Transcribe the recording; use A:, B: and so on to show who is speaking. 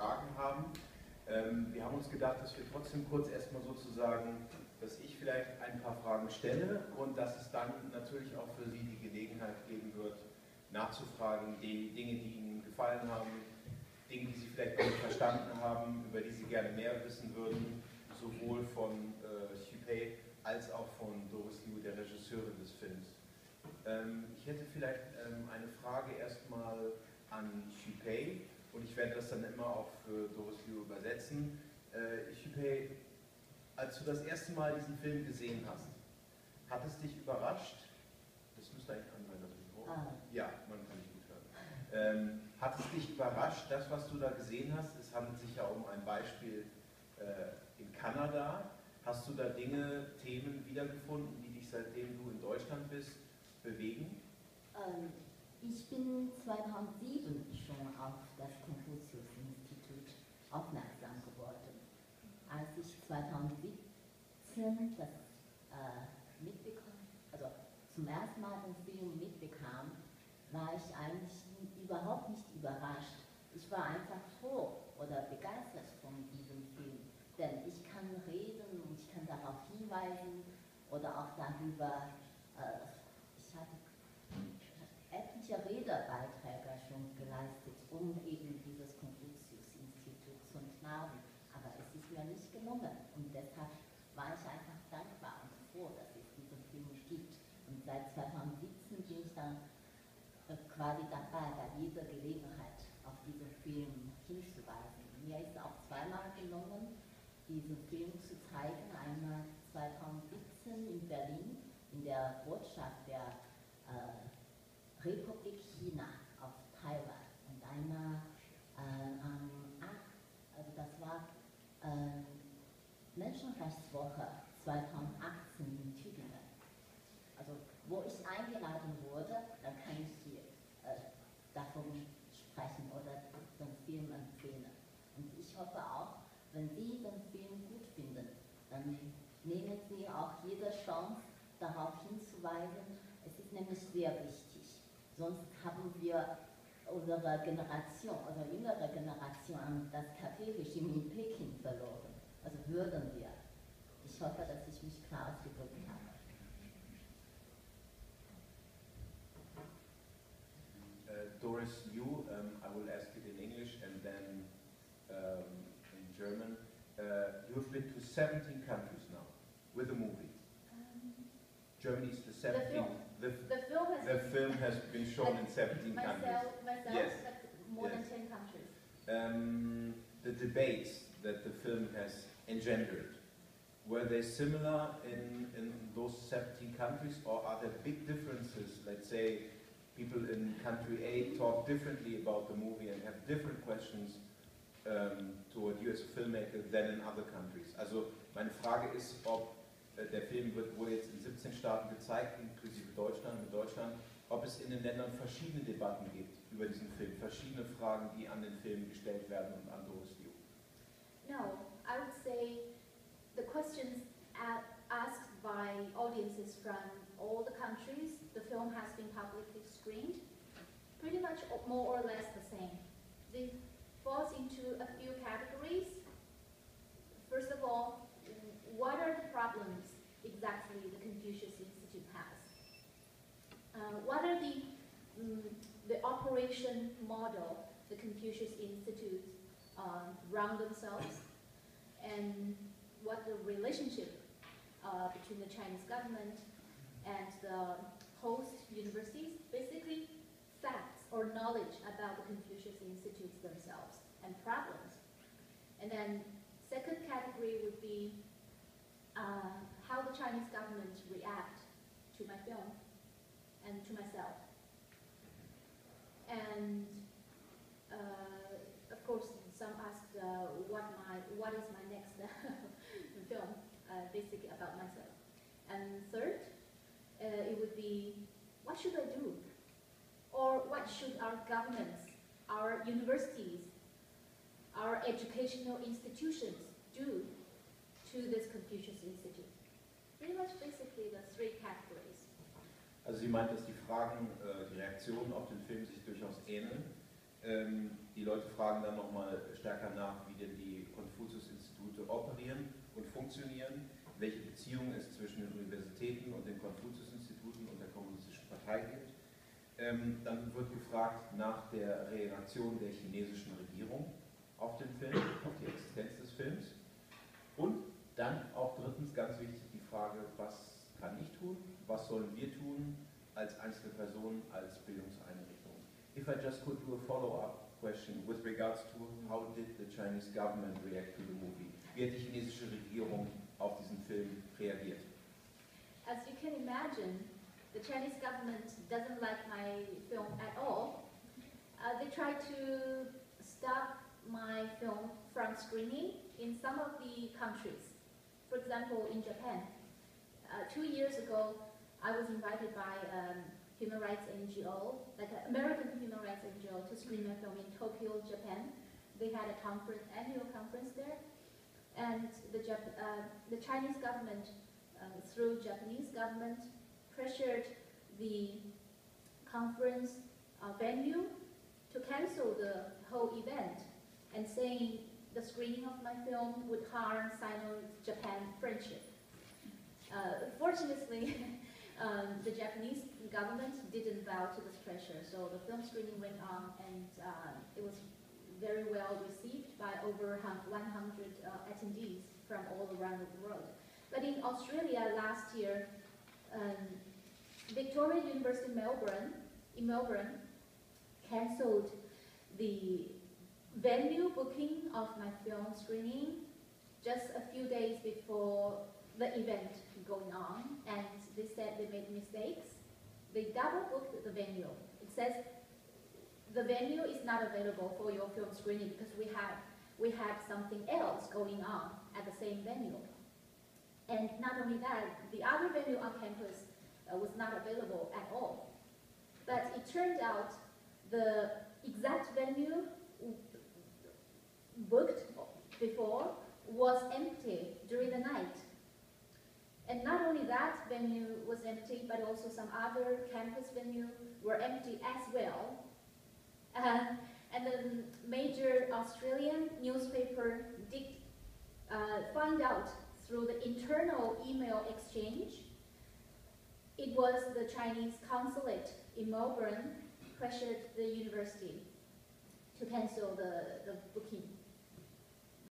A: Fragen haben. Wir haben uns gedacht, dass wir trotzdem kurz erstmal sozusagen, dass ich vielleicht ein paar Fragen stelle und dass es dann natürlich auch für Sie die Gelegenheit geben wird, nachzufragen, die Dinge, die Ihnen gefallen haben, Dinge, die Sie vielleicht noch nicht verstanden haben, über die Sie gerne mehr wissen würden, sowohl von Xu als auch von Doris Liu, der Regisseurin des Films. Ich hätte vielleicht eine Frage erstmal an Xu und ich werde das dann immer auch für Doris Liu übersetzen. Xu, als du das erste Mal diesen Film gesehen hast, hat es dich überrascht? Das müsste eigentlich an sein, das Mikro. Ja, man kann dich gut hören. Hat es dich überrascht, das, was du da gesehen hast? Es handelt sich ja um ein Beispiel in Kanada. Hast du da Dinge, Themen wiedergefunden, die dich, seitdem du in Deutschland bist, bewegen?
B: Ich bin 2007 schon auf das Konfuzius-Institute aufmerksam geworden. Als ich 2017 das mitbekam, also zum ersten Mal den Film mitbekam, war ich eigentlich überhaupt nicht überrascht. Ich war einfach froh oder begeistert von diesem Film. Denn ich kann reden und ich kann darauf hinweisen oder auch darüber, ich habe etliche Redebeiträge schon geleistet, um eben dieses Konfuzius-Institut zu entlarven. Aber es ist mir nicht gelungen und deshalb war ich einfach dankbar und froh, dass es diesen Film gibt. Und seit 2017 bin ich dann quasi dabei, bei dieser Gelegenheit auf diesen Film hinzuweisen. Mir ist auch zweimal gelungen, diesen Film zu zeigen, einmal 2017 in Berlin, in der Botschaft der Republik China auf Taiwan und einmal also das war Menschenrechtswoche 2018 in Tübingen. Also wo ich eingeladen wurde, dann kann ich hier davon sprechen oder den Film empfehlen. Und ich hoffe auch, wenn Sie den Film gut finden, dann nehmen Sie auch jede Chance, darauf hinzuweisen. Es ist nämlich sehr wichtig. Sonst haben wir unsere Generation, oder jüngere Generation an das KP-Regime in Peking verloren. Also würden wir. Ich hoffe, dass ich mich klar ausgedrückt habe.
A: Doris Liu, I will ask it in English and then in German. You have been to 17 countries now with the movie. Germany is the 17th. The film has been shown in 17 countries.
C: Myself,
A: yes.
C: More
A: yes.
C: than 10 countries.
A: The debates that the film has engendered, were they similar in those 17 countries, or are there big differences? Let's say people in country A talk differently about the movie and have different questions toward you as a filmmaker than in other countries. Also meine Frage ist, ob der Film wurde jetzt in 17 Staaten gezeigt, inklusive Deutschland, mit Deutschland, ob es in den Ländern verschiedene Debatten gibt über diesen Film, verschiedene Fragen, die an den Film gestellt werden und an Doris Liu.
C: No, I would say the questions asked by audiences from all the countries the film has been publicly screened, pretty much more or less the same. They falls into a few categories. First of all, what are the problems exactly the Confucius-Institute has? What are the operation model the Confucius-Institute run themselves, and what the relationship between the Chinese government and the host universities, basically facts or knowledge about the Confucius-Institutes themselves and problems. And then second category would be how the Chinese government react to my film and to myself. And of course, some asked what is my next film, basically about myself. And third, it would be, what should I do? Or what should our governments, our universities, our educational institutions do to this Confucius-Institute? Pretty much basically the three categories.
A: Also sie meint, dass die Fragen, die Reaktionen auf den Film sich durchaus ähneln. Die Leute fragen dann nochmal stärker nach, wie denn die Konfuzius-Institute operieren und funktionieren, welche Beziehung es zwischen den Universitäten und den Konfuzius-Instituten und der Kommunistischen Partei gibt. Dann wird gefragt nach der Reaktion der chinesischen Regierung auf den Film, auf die Existenz des Films. Und dann auch drittens, ganz wichtig, die Frage, was kann ich tun, was sollen wir tun als einzelne Personen, als Bildungseinrichtung. If I just could do a follow-up question with regards to how did the Chinese government react to the movie? Wie hat die chinesische Regierung auf diesen Film reagiert?
C: As you can imagine, the Chinese government doesn't like my film at all. They tried to stop my film from screening in some of the countries. For example, in Japan. 2 years ago, I was invited by human rights NGO, like an American human rights NGO, to screen my film in Tokyo, Japan. They had a annual conference there, and the Chinese government, through Japanese government, pressured the conference venue to cancel the whole event, and saying the screening of my film would harm Sino-Japan friendship. Fortunately, the Japanese government didn't bow to this pressure, so the film screening went on, and it was very well received by over 100 attendees from all around the world. But in Australia last year, Victoria University in Melbourne cancelled the venue booking of my film screening just a few days before the event going on, and they said they made mistakes. They double booked the venue. It says the venue is not available for your film screening because we had something else going on at the same venue. And not only that, the other venue on campus was not available at all. But it turned out the exact venue booked before was empty during the night. And not only that venue was empty, but also some other campus venues were empty as well. And the major Australian newspaper did find out through the internal email exchange. It was the Chinese consulate in Melbourne pressured the university to cancel the booking.